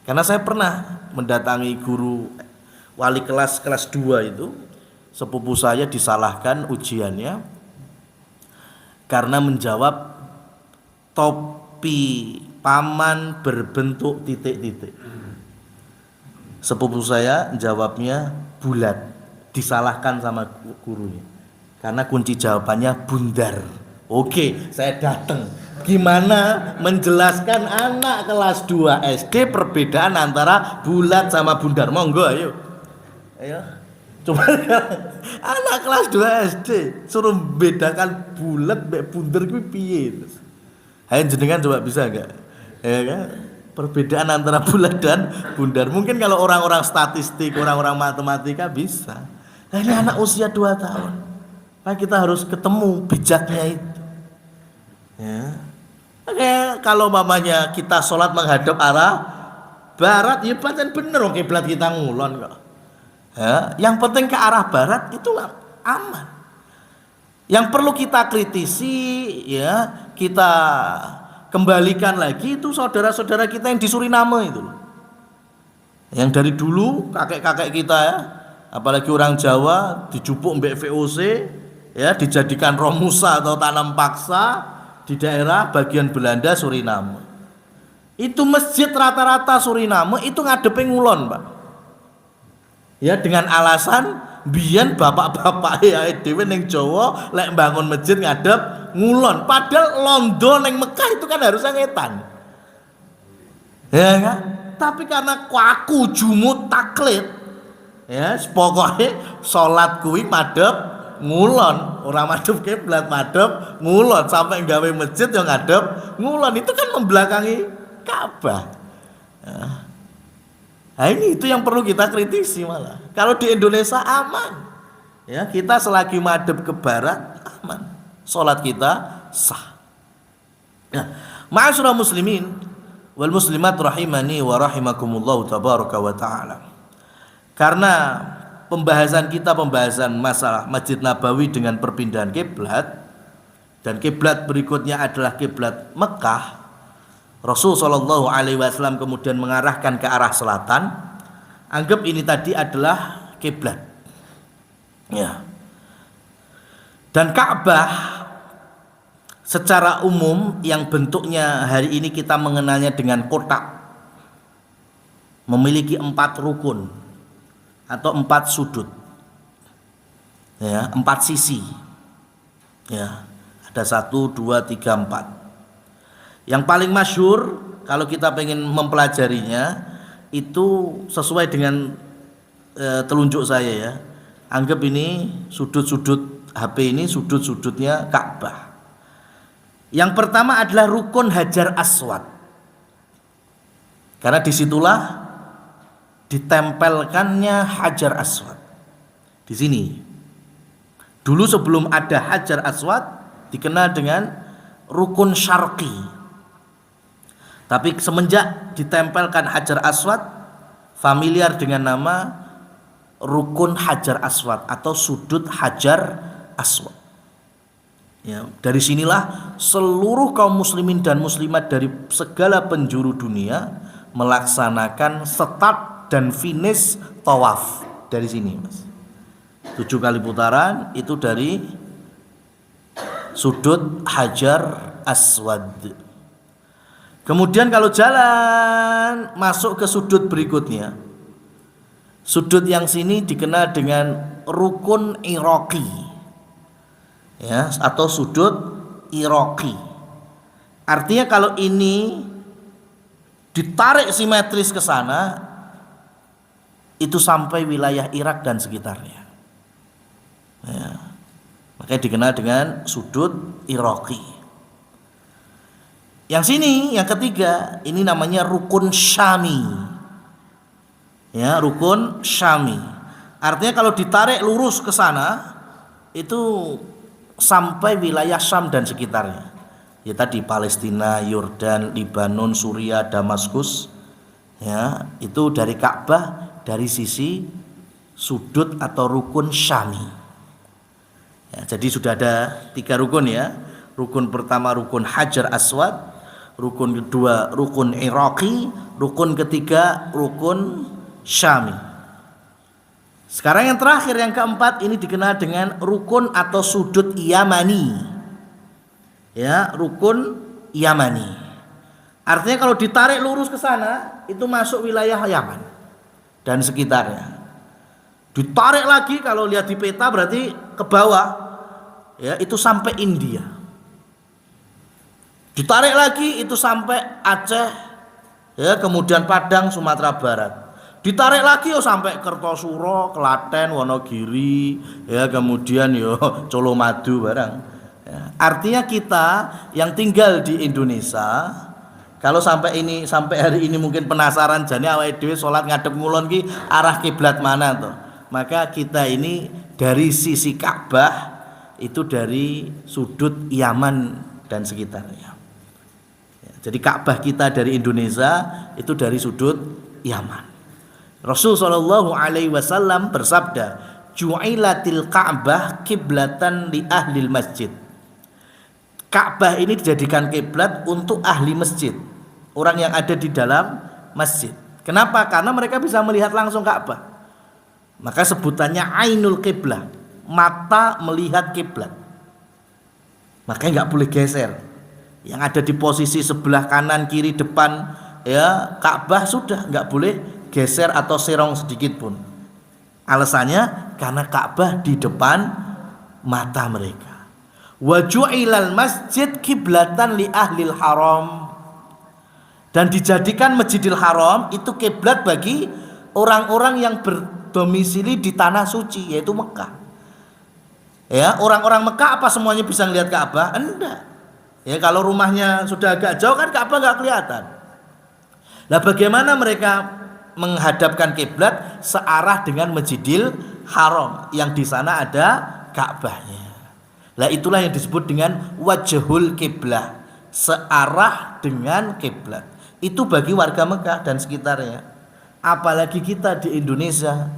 karena saya pernah mendatangi guru wali kelas 2 itu, sepupu saya disalahkan ujiannya karena menjawab topi paman berbentuk titik-titik. Sepupu saya jawabnya bulat, disalahkan sama gurunya karena kunci jawabannya bundar. Oke, saya datang. Gimana menjelaskan anak kelas 2 SD perbedaan antara bulat sama bundar? Monggo ayo. Ayo. Coba anak kelas 2 SD suruh bedakan bulat mbek bundar kuwi piye? Ayo jenengan coba bisa enggak? Ya kan? Perbedaan antara bulat dan bundar. Mungkin kalau orang-orang statistik, orang-orang matematika bisa. Nah, ini anak usia 2 tahun. Nah, kita harus ketemu bijaknya itu. Ya. Oke, kalau mamanya kita sholat menghadap arah barat, ya paten bener oke kiblat kita ngulon kok. Ya, yang penting ke arah barat itu aman. Yang perlu kita kritisi, ya, kita kembalikan lagi itu saudara-saudara kita yang di Suriname itu. Yang dari dulu kakek-kakek kita ya, apalagi orang Jawa dijupuk mbek VOC, ya, dijadikan romusa atau tanam paksa di daerah bagian Belanda Suriname. Itu masjid rata-rata Suriname itu ngadepin ngulon, Pak. Ya, dengan alasan biyen bapak-bapak ya dhewe ning Jawa lek bangun masjid ngadep ngulon. Padahal London ning Mekah itu kan harusnya ngetan. Ya kan? Tapi karena aku jumut taklid, ya, pokoknya salat kuwi madhep ngulon, orang madhep kiblat madhep ngulon sampai gawe masjid yang ngadep ngulon itu kan membelakangi Ka'bah. Ya. Nah, ini itu yang perlu kita kritisi malah. Kalau di Indonesia aman. Ya, kita selagi madhep ke barat aman. Salat kita sah. Nah, ma'asyiral muslimin wal muslimat rahimani wa rahimakumullah tabaraka wa taala. Karena pembahasan masalah Masjid Nabawi dengan perpindahan kiblat, dan kiblat berikutnya adalah kiblat Mekah. Rasul sallallahu alaihi wasallam kemudian mengarahkan ke arah selatan. Anggap ini tadi adalah kiblat. Ya. Dan Ka'bah secara umum yang bentuknya hari ini kita mengenalnya dengan kotak, memiliki 4 rukun atau 4 sudut. Ya, 4 sisi. Ya, ada 1, 2, 3, 4. Yang paling masyhur kalau kita pengen mempelajarinya itu sesuai dengan telunjuk saya ya. Anggap ini sudut-sudut HP ini sudut-sudutnya Ka'bah. Yang pertama adalah rukun Hajar Aswad. Karena disitulah ditempelkannya Hajar Aswad. Di sini. Dulu sebelum ada Hajar Aswad dikenal dengan rukun Syarqi. Tapi semenjak ditempelkan Hajar Aswad, familiar dengan nama rukun Hajar Aswad atau sudut Hajar Aswad. Ya, dari sinilah seluruh kaum muslimin dan muslimat dari segala penjuru dunia melaksanakan start dan finish tawaf dari sini, Mas. 7 kali putaran itu dari sudut Hajar Aswad. Kemudian kalau jalan masuk ke sudut berikutnya. Sudut yang sini dikenal dengan rukun Iraqi. Ya, atau sudut Iraqi. Artinya kalau ini ditarik simetris ke sana itu sampai wilayah Irak dan sekitarnya. Ya. Makanya dikenal dengan sudut Iraqi. Yang sini, yang ketiga, ini namanya rukun Syami. Ya, rukun Syami. Artinya kalau ditarik lurus ke sana, itu sampai wilayah Syam dan sekitarnya. Ya tadi Palestina, Yordan, Libanon, Suriah, Damaskus. Ya, itu dari Ka'bah dari sisi sudut atau rukun Syami. Ya, jadi sudah ada 3 rukun ya. Rukun pertama rukun Hajar Aswad, rukun kedua rukun Iraqi, rukun ketiga rukun Syami. Sekarang yang terakhir yang keempat ini dikenal dengan rukun atau sudut Yamani. Ya, rukun Yamani. Artinya kalau ditarik lurus ke sana itu masuk wilayah Yaman dan sekitarnya. Ditarik lagi kalau lihat di peta berarti ke bawah. Ya, itu sampai India. Ditarik lagi itu sampai Aceh, ya, kemudian Padang, Sumatera Barat. Ditarik lagi sampai Kertosuro, Klaten, Wonogiri, ya, kemudian Colomadu barang. Ya, artinya kita yang tinggal di Indonesia, kalau sampai hari ini mungkin penasaran jane awake dhewe salat ngadep ngulon ki arah kiblat mana tuh. Maka kita ini dari sisi Ka'bah itu dari sudut Yaman dan sekitarnya. Jadi Ka'bah kita dari Indonesia itu dari sudut Yaman. Rasul sallallahu alaihi wasallam bersabda, "Ju'ilatil Ka'bah kiblatan li ahlil masjid." Ka'bah ini dijadikan kiblat untuk ahli masjid, orang yang ada di dalam masjid. Kenapa? Karena mereka bisa melihat langsung Ka'bah. Maka sebutannya ainul kiblah, mata melihat kiblat. Makanya nggak boleh geser. Yang ada di posisi sebelah kanan, kiri, depan ya Ka'bah sudah nggak boleh geser atau serong sedikit pun. Alasannya karena Ka'bah di depan mata mereka. Wa ju'ilal masjid kiblatan li ahlil haram. Dan dijadikan Masjidil Haram itu kiblat bagi orang-orang yang berdomisili di tanah suci yaitu Mekah. Ya, orang-orang Mekah apa semuanya bisa melihat Ka'bah? Enggak. Ya, kalau rumahnya sudah agak jauh kan Ka'bah nggak kelihatan. Nah, bagaimana mereka menghadapkan kiblat searah dengan Masjidil Haram yang di sana ada Ka'bahnya. Lah itulah yang disebut dengan wajhul kiblah, searah dengan kiblat. Itu bagi warga Mekah dan sekitarnya. Apalagi kita di Indonesia.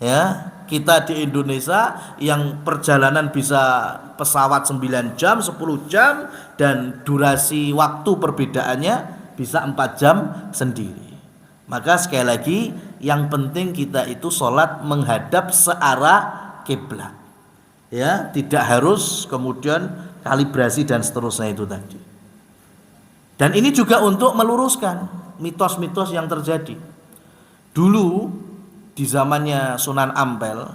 Ya, kita di Indonesia yang perjalanan bisa pesawat 9 jam, 10 jam dan durasi waktu perbedaannya bisa 4 jam sendiri. Maka sekali lagi yang penting kita itu sholat menghadap searah kiblat. Ya, tidak harus kemudian kalibrasi dan seterusnya itu tadi. Dan ini juga untuk meluruskan mitos-mitos yang terjadi. Dulu di zamannya Sunan Ampel.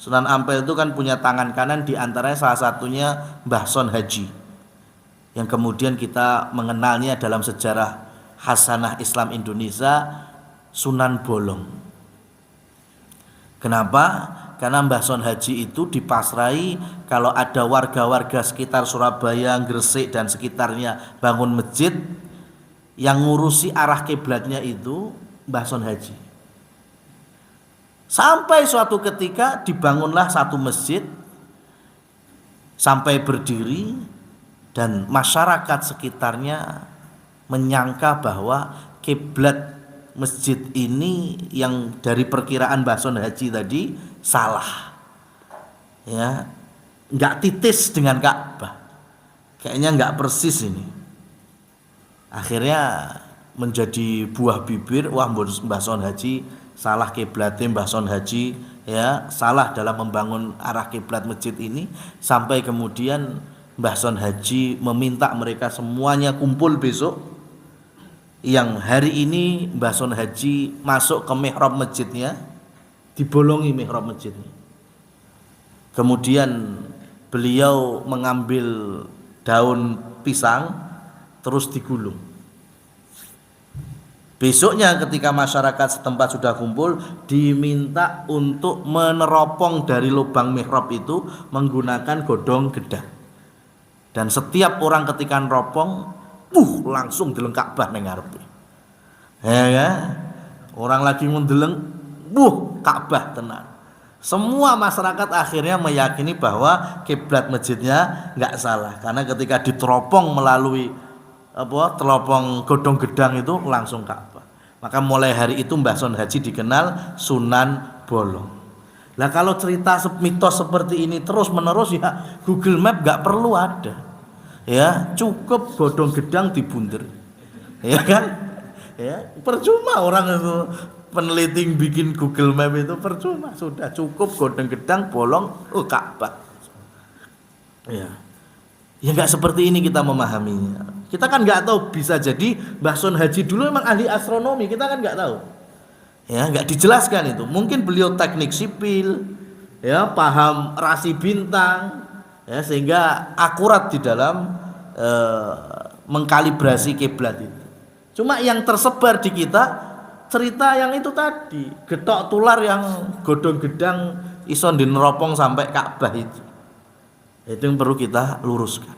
Sunan Ampel itu kan punya tangan kanan, di antaranya salah satunya Mbah Son Haji. Yang kemudian kita mengenalnya dalam sejarah Hasanah Islam Indonesia, Sunan Bolong. Kenapa? Karena Mbah Son Haji itu dipasrai kalau ada warga-warga sekitar Surabaya, Gresik dan sekitarnya bangun masjid, yang ngurusi arah kiblatnya itu Mbah Son Haji. Sampai suatu ketika dibangunlah satu masjid sampai berdiri dan masyarakat sekitarnya menyangka bahwa kiblat masjid ini yang dari perkiraan Mbah Son Haji tadi salah. Ya, enggak titis dengan Ka'bah. Kayaknya enggak persis ini. Akhirnya menjadi buah bibir, wah Mbah Son Haji salah kiblatnya, Mbah Son Haji ya salah dalam membangun arah kiblat masjid ini, sampai kemudian Mbah Son Haji meminta mereka semuanya kumpul besok. Yang hari ini Mbah Son Haji masuk ke mihrab masjidnya, dibolongi mihrab masjidnya. Kemudian beliau mengambil daun pisang terus digulung. Besoknya ketika masyarakat setempat sudah kumpul, diminta untuk meneropong dari lubang mihrab itu menggunakan godong gedang. Dan setiap orang ketika neropong, langsung deleng Ka'bah ning ngarepe. Ya, orang lagi ndeleng, Ka'bah tenan. Semua masyarakat akhirnya meyakini bahwa kiblat masjidnya enggak salah, karena ketika diteropong melalui teropong godong gedang itu langsung Ka'bah. Maka mulai hari itu Mbah Son Haji dikenal Sunan Bolong. Nah, kalau cerita mitos seperti ini terus menerus, ya Google Map enggak perlu ada. Ya, cukup godong gedang dibundir. Ya kan? Ya, percuma orang itu peneliti bikin Google Map itu percuma, sudah cukup godong gedang bolong Ka'bah. Ya. Ya enggak seperti ini kita memahaminya. Kita kan enggak tahu, bisa jadi Mbah Son Haji dulu memang ahli astronomi, kita kan enggak tahu. Ya, enggak dijelaskan itu. Mungkin beliau teknik sipil, ya, paham rasi bintang, ya, sehingga akurat di dalam mengkalibrasi kiblat itu. Cuma yang tersebar di kita cerita yang itu tadi, getok tular yang godong gedang ison dineropong sampai Ka'bah itu. Itu yang perlu kita luruskan.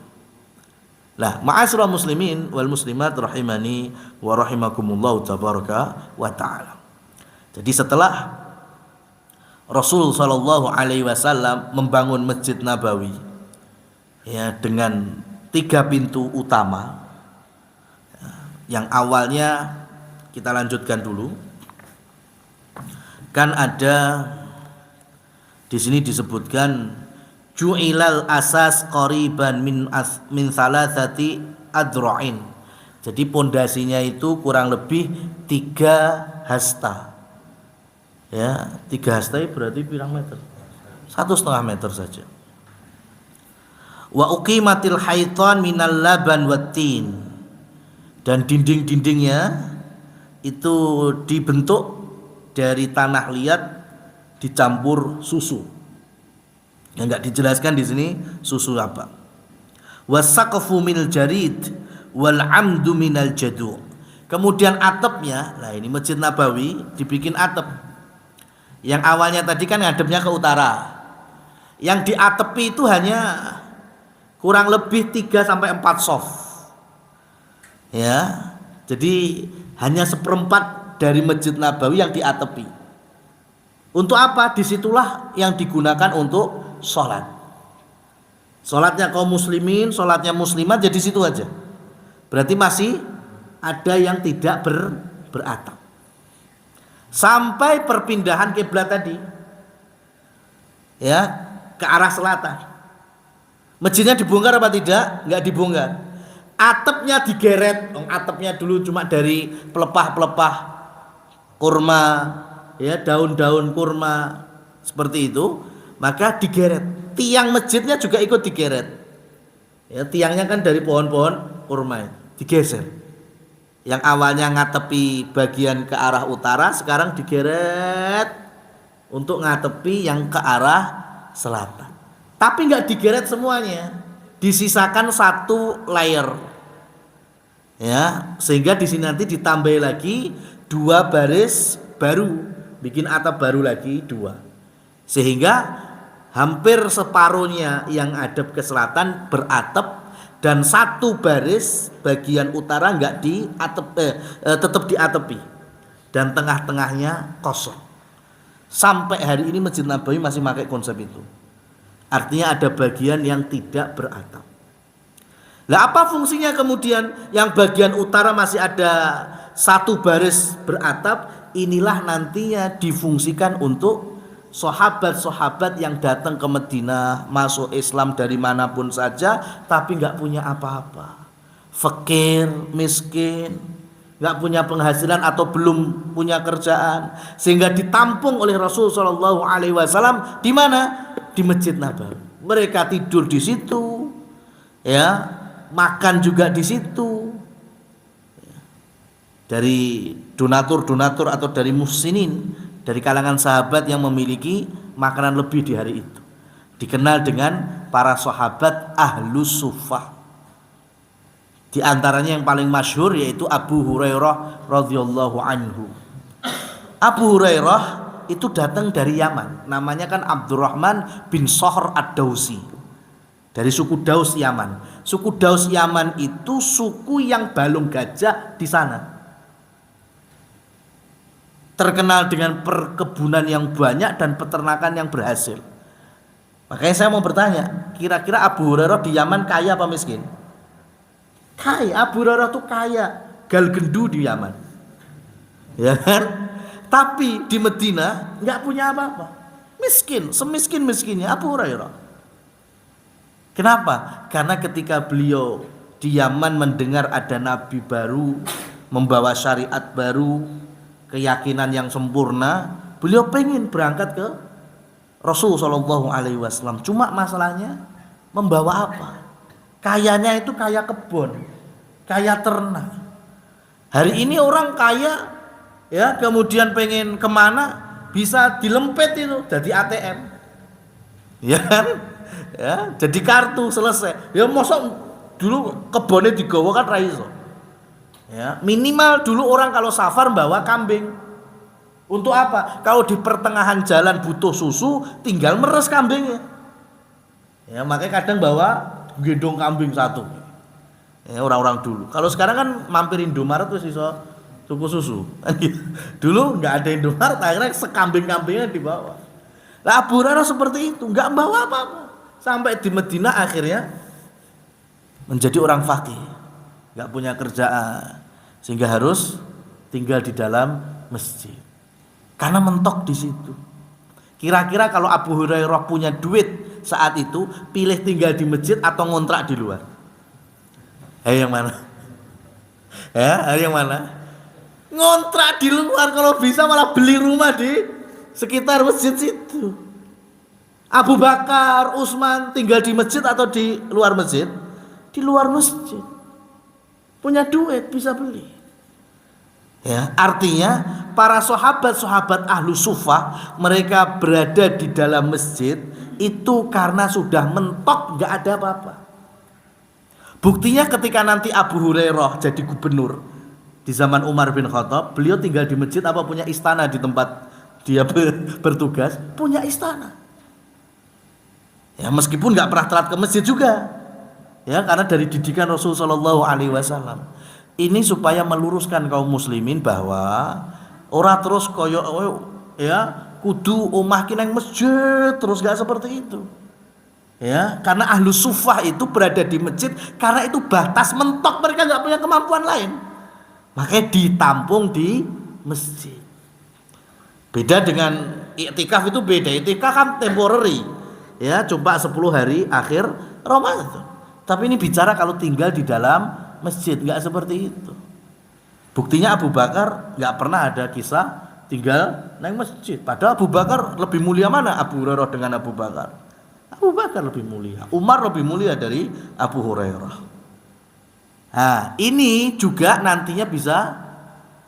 Lah, ma'asyiral muslimin wal muslimat rahimani wa rahimakumullah tabaraka wa taala. Jadi setelah Rasul sallallahu alaihi wasallam membangun Masjid Nabawi, ya, dengan 3 pintu utama. Yang awalnya kita lanjutkan dulu. Kan ada di sini disebutkan ju'ilal asas qariban min salasati adro'in. Jadi pondasinya itu kurang lebih 3 hasta. Ya, 3 hasta berarti pirang meter? 1,5 meter saja. Wa uqimatil haitan minal laban wattin. Dan dinding-dindingnya itu dibentuk dari tanah liat dicampur susu. Yang enggak dijelaskan di sini susu apa. Wasaqfu minal jarid wal amdu minal jadu. Kemudian atapnya, nah ini Masjid Nabawi dibikin atap. Yang awalnya tadi kan ngadepnya ke utara. Yang diatepi itu hanya kurang lebih 3 sampai 4 soft. Ya. Jadi hanya 1/4 dari Masjid Nabawi yang diatepi. Untuk apa? Disitulah yang digunakan untuk sholat. Sholatnya kaum muslimin, sholatnya muslimat jadi situ aja. Berarti masih ada yang tidak beratap. Sampai perpindahan kiblat tadi, ya, ke arah selatan. Masjidnya dibongkar apa tidak? Enggak dibongkar. Atapnya digeret. Atapnya dulu cuma dari pelepah-pelepah kurma, ya, daun-daun kurma seperti itu, maka digeret. Tiang masjidnya juga ikut digeret. Ya, tiangnya kan dari pohon-pohon kurma, digeser. Yang awalnya ngatepi bagian ke arah utara, sekarang digeret untuk ngatepi yang ke arah selatan. Tapi nggak digeret semuanya, disisakan satu layer, ya, sehingga di sini nanti ditambah lagi 2 baris baru, bikin atap baru lagi 2, sehingga hampir separuhnya yang hadap ke selatan beratap dan 1 baris bagian utara nggak tetap diatepi dan tengah-tengahnya kosong. Sampai hari ini Masjid Nabawi masih pakai konsep itu. Artinya ada bagian yang tidak beratap. Lah apa fungsinya kemudian yang bagian utara masih ada 1 baris beratap? Inilah nantinya difungsikan untuk sahabat-sahabat yang datang ke Madinah, masuk Islam dari manapun saja, tapi nggak punya apa-apa, fakir, miskin, nggak punya penghasilan atau belum punya kerjaan, sehingga ditampung oleh Rasul Shallallahu Alaihi Wasallam di mana? Di Masjid Nabawi. Mereka tidur di situ, ya, makan juga di situ. Dari donatur-donatur atau dari muhsinin, dari kalangan sahabat yang memiliki makanan lebih di hari itu, dikenal dengan para sahabat Ahlus Suffah. Di antaranya yang paling masyhur yaitu Abu Hurairah radhiyallahu anhu. Abu Hurairah itu datang dari Yaman, namanya kan Abdurrahman bin Shahr ad-Dausi, dari suku Daus Yaman. Suku Daus Yaman itu suku yang balung gajah di sana, terkenal dengan perkebunan yang banyak dan peternakan yang berhasil. Makanya saya mau bertanya, kira-kira Abu Hurairah di Yaman kaya apa miskin? Kaya. Abu Hurairah tuh kaya, galgendu di Yaman, ya kan? Tapi di Madinah nggak punya apa-apa, miskin, semiskin-miskinnya Abu Hurairah. Kenapa? Karena ketika beliau di Yaman mendengar ada nabi baru, membawa syariat baru, keyakinan yang sempurna, beliau pengen berangkat ke Rasul Shallallahu Alaihi Wasallam. Cuma masalahnya membawa apa? Kayanya itu kaya kebun, kaya ternak. Hari ini orang kaya, ya, kemudian pengen kemana bisa dilempet itu jadi ATM, ya kan, ya, jadi kartu selesai. Ya mosok dulu kebunnya digawa kan ra iso. Ya, minimal dulu orang kalau safar bawa kambing. Untuk apa? Kalau di pertengahan jalan butuh susu, tinggal meres kambingnya. Ya, makanya kadang bawa gendong kambing 1. Ya, orang-orang dulu. Kalau sekarang kan mampir Indomaret terus iso tuku susu. Dulu nggak ada Indomaret, akhirnya sekambing-kambingnya dibawa. Lah Abu Hurairah seperti itu, nggak bawa apa-apa. Sampai di Madinah akhirnya menjadi orang fakir, nggak punya kerjaan, sehingga harus tinggal di dalam masjid karena mentok di situ. Kira-kira kalau Abu Hurairah punya duit saat itu, pilih tinggal di masjid atau ngontrak di luar? Yang mana? Ya, yang mana? Ngontrak di luar, kalau bisa malah beli rumah di sekitar masjid situ. Abu Bakar, Utsman tinggal di masjid atau di luar masjid? Di luar masjid. Punya duit bisa beli. Ya, artinya para sahabat-sahabat Ahlus Suffah mereka berada di dalam masjid itu karena sudah mentok, nggak ada apa-apa. Buktinya ketika nanti Abu Hurairah jadi gubernur di zaman Umar bin Khattab, beliau tinggal di masjid apa punya istana di tempat dia bertugas? Punya istana. Ya, meskipun nggak pernah telat ke masjid juga. Ya, karena dari didikan Rasulullah Shallallahu Alaihi Wasallam. Ini supaya meluruskan kaum muslimin bahwa Ora terus koyo ya kudu omah ki nang masjid terus, gak seperti itu. Ya, karena ahlu sufah itu berada di masjid karena itu batas mentok, mereka nggak punya kemampuan lain. Makanya ditampung di masjid. Beda dengan iktikaf, itu beda. Iktikaf kan temporary. Ya, coba 10 hari akhir Ramadan. Tapi ini bicara kalau tinggal di dalam masjid, nggak seperti itu. Buktinya Abu Bakar nggak pernah ada kisah tinggal naik masjid. Padahal Abu Bakar lebih mulia mana Abu Hurairah dengan Abu Bakar? Abu Bakar lebih mulia, Umar lebih mulia dari Abu Hurairah. Nah, ini juga nantinya bisa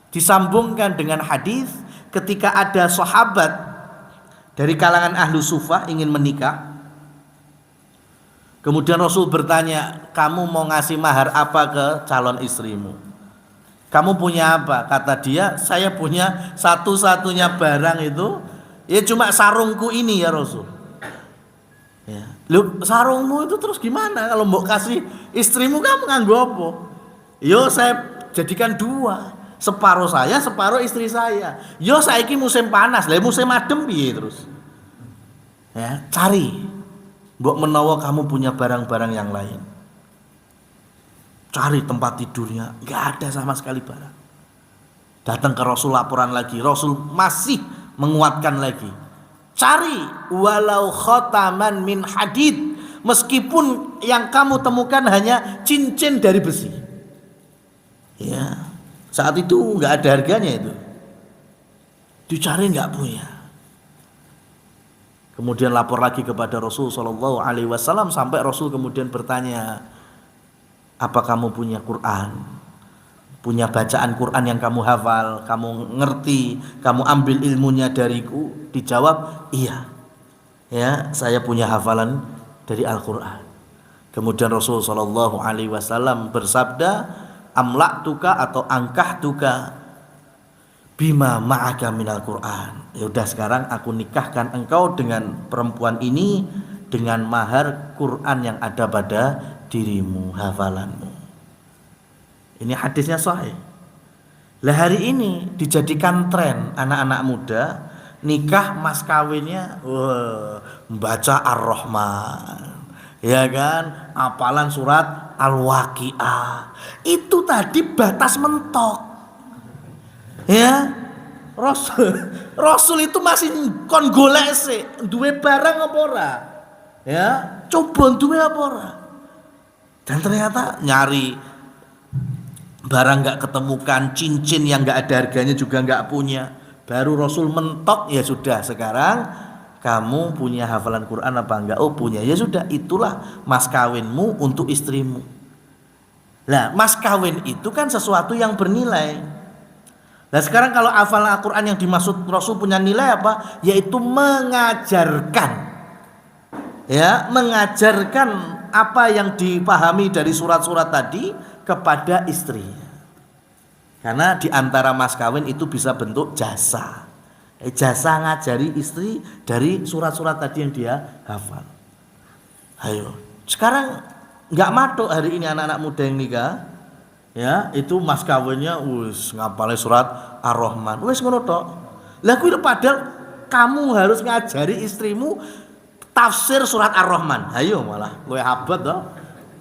disambungkan dengan hadis ketika ada sahabat dari kalangan ahlu sufah ingin menikah. Kemudian Rasul bertanya, kamu mau ngasih mahar apa ke calon istrimu? Kamu punya apa? Kata dia, saya punya satu-satunya barang itu ya cuma sarungku ini ya Rasul. Ya. Lu sarungmu itu terus gimana kalau mau kasih istrimu, kamu nganggo apa? Yo saya jadikan 2, separuh saya, separuh istri saya. Yo saiki musim panas, lah musim adem piye terus? Ya, cari. Mbok menawa kamu punya barang-barang yang lain. Cari tempat tidurnya, enggak ada sama sekali barang. Datang ke Rasul laporan lagi, Rasul masih menguatkan lagi. Cari walau khotaman min hadid, meskipun yang kamu temukan hanya cincin dari besi. Ya, saat itu nggak ada harganya itu. Dicari nggak punya. Kemudian lapor lagi kepada Rasul Shallallahu Alaihi Wasallam sampai Rasul kemudian bertanya, apa kamu punya Quran? Punya bacaan Quran yang kamu hafal, kamu ngerti, kamu ambil ilmunya dariku? Dijawab, iya. Ya, saya punya hafalan dari Al-Quran. Kemudian Rasul Shallallahu Alaihi Wasallam bersabda, amla'tuka atau angkahtuka bima ma'aka minal Quran. Ya udah, sekarang aku nikahkan engkau dengan perempuan ini dengan mahar Quran yang ada pada dirimu, hafalanmu. Ini hadisnya sahih. Lah hari ini dijadikan tren anak-anak muda nikah mas kawinnya membaca Ar-Rahman. Ya kan? Hafalan surat Al-Waqiah. Itu tadi batas mentok. Ya. Rasul itu masih kon golek sih, duwe barang apa ora? Ya, coba duwe apa ora? Dan ternyata nyari barang nggak ketemukan, cincin yang nggak ada harganya juga nggak punya. Baru Rasul mentok, ya sudah, sekarang kamu punya hafalan Quran apa enggak? Oh punya, ya sudah, itulah mas kawinmu untuk istrimu. Nah, mas kawin itu kan sesuatu yang bernilai. Nah sekarang kalau hafalan Al-Quran yang dimaksud Rasul punya nilai apa? Yaitu mengajarkan, ya, mengajarkan apa yang dipahami dari surat-surat tadi kepada istrinya. Karena di antara mas kawin itu bisa bentuk jasa. Jasa ngajari istri dari surat-surat tadi yang dia hafal. Ayo, sekarang nggak matok hari ini anak-anak muda yang nikah, ya itu mas kawinnya wis ngapalin surat Ar-Rahman, wis ngono tok. Lah kuwi padahal kamu harus ngajari istrimu tafsir surat Ar-Rahman. Ayo malah kowe habat toh.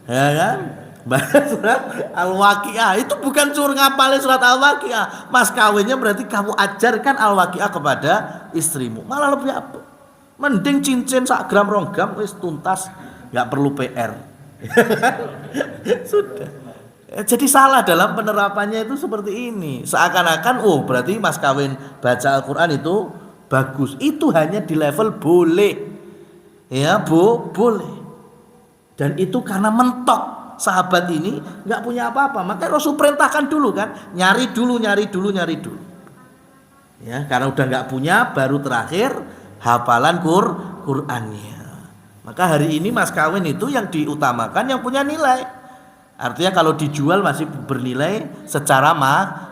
Ya kan? Baca surat Al-Waqiah itu bukan suruh ngapalin surat Al-Waqiah. Mas kawinnya berarti kamu ajarkan Al-Waqiah kepada istrimu. Malah lebih apa? Mending cincin sak gram rong gram wis tuntas, nggak perlu PR. Sudah. Jadi salah dalam penerapannya itu seperti ini. Seakan-akan berarti mas kawin baca Al-Quran itu bagus. Itu hanya di level boleh. Ya, boleh. Dan itu karena mentok. Sahabat ini nggak punya apa-apa, makanya Rasul perintahkan dulu kan, nyari dulu. Ya, karena udah nggak punya, baru terakhir hafalan Qurannya. Maka hari ini mas kawin itu yang diutamakan yang punya nilai. Artinya kalau dijual masih bernilai secara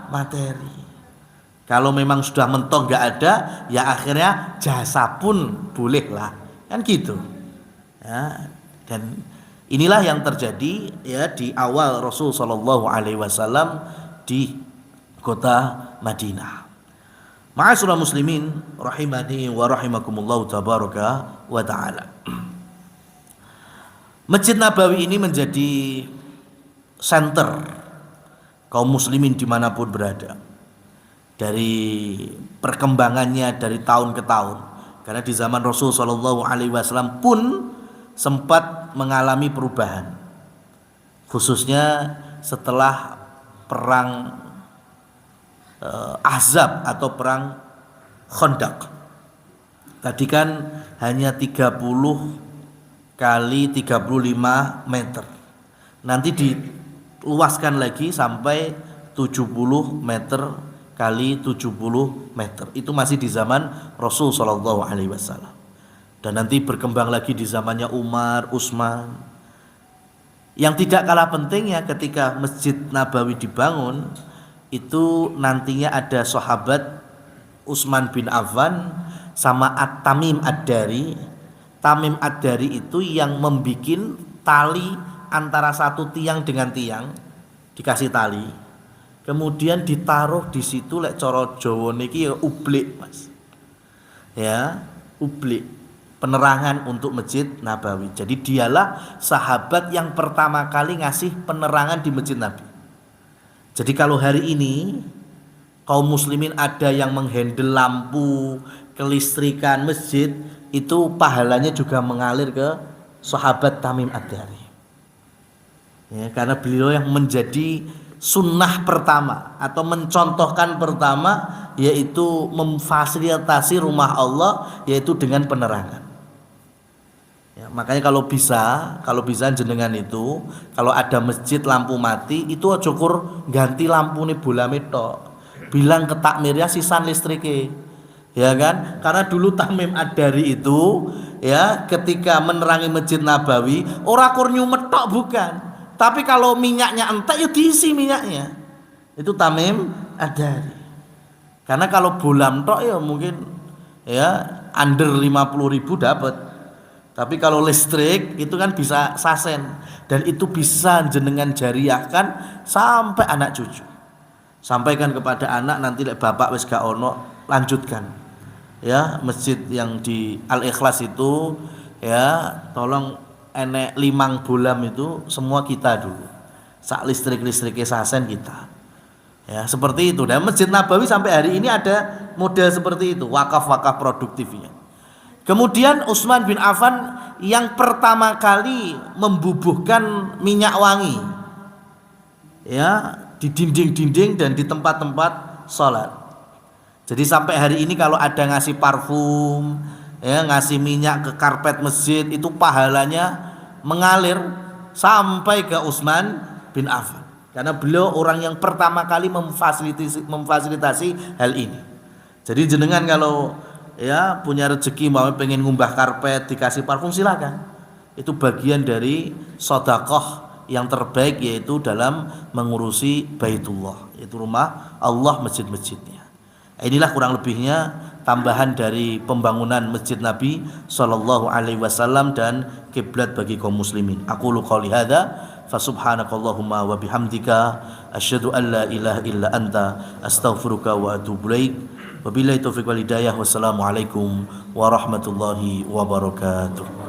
materi. Kalau memang sudah mentok nggak ada, ya akhirnya jasa pun boleh lah, kan gitu. Ya, dan inilah yang terjadi ya di awal Rasul Shallallahu Alaihi Wasallam di kota Madinah. Ma'asyiral muslimin rahimani wa rahimakumullah tabaraka wa taala. Masjid Nabawi ini menjadi center kaum muslimin dimanapun berada, dari perkembangannya dari tahun ke tahun. Karena di zaman Rasul Shallallahu Alaihi Wasallam pun sempat mengalami perubahan, khususnya setelah perang Ahzab atau perang Khandaq. Tadi kan hanya 30 kali 35 meter. Nanti diluaskan lagi sampai 70 meter kali 70 meter. Itu masih di zaman Rasul Shallallahu Alaihi Wasallam. Dan nanti berkembang lagi di zamannya Umar, Utsman. Yang tidak kalah pentingnya ketika Masjid Nabawi dibangun, itu nantinya ada sahabat Utsman bin Affan sama At-Tamim Ad-Dari. Tamim Ad-Dari itu yang membikin tali antara satu tiang dengan tiang, dikasih tali, kemudian ditaruh di situ lek cara Jawa niki ya ublik, Mas. Ya, ublik, penerangan untuk Masjid Nabawi. Jadi dialah sahabat yang pertama kali ngasih penerangan di Masjid Nabi. Jadi kalau hari ini kaum muslimin ada yang menghandle lampu, kelistrikan masjid, itu pahalanya juga mengalir ke sahabat Tamim Ad-Dari. Ya, karena beliau yang menjadi sunnah pertama atau mencontohkan pertama, yaitu memfasilitasi rumah Allah yaitu dengan penerangan. Ya, makanya kalau bisa jenengan itu kalau ada masjid lampu mati itu cukur ganti lampu nih bola metok, bilang ke takmirnya sisan listriknya, ya kan? Karena dulu Tamim Ad-Dari itu ya ketika menerangi Masjid Nabawi ora kurniu metok bukan, tapi kalau minyaknya entek ya diisi minyaknya, itu Tamim Ad-Dari. Karena kalau bola metok ya mungkin ya under 50.000 dapat. Tapi kalau listrik itu kan bisa sasen, dan itu bisa jenengan jariahkan sampai anak cucu. Sampaikan kepada anak, nanti bapak wis gak ono lanjutkan. Ya, masjid yang di Al-Ikhlas itu ya tolong enek 5 bolam itu semua kita dulu. Sak listrik-listriknya sasen kita. Ya, seperti itu. Dan Masjid Nabawi sampai hari ini ada model seperti itu, wakaf-wakaf produktifnya. Kemudian Utsman bin Affan yang pertama kali membubuhkan minyak wangi ya di dinding-dinding dan di tempat-tempat sholat. Jadi sampai hari ini kalau ada ngasih parfum ya, ngasih minyak ke karpet masjid, itu pahalanya mengalir sampai ke Utsman bin Affan, karena beliau orang yang pertama kali memfasilitasi hal ini. Jadi jenengan kalau ya punya rezeki mau pengen ngumbah karpet dikasih parfum silakan, itu bagian dari sedekah yang terbaik, yaitu dalam mengurusi Baitullah, yaitu rumah Allah, masjid-masjidnya. Inilah kurang lebihnya tambahan dari pembangunan Masjid Nabi Sallallahu Alaihi Wasallam dan kiblat bagi kaum muslimin. Aqulu qouli hadza fa subhanakallahumma wa bihamdika asyhadu an la ilaha illa anta astaghfiruka wa atubu ilaik. Wabillahi taufiq wal hidayah. Wassalamualaikum warahmatullahi wabarakatuh.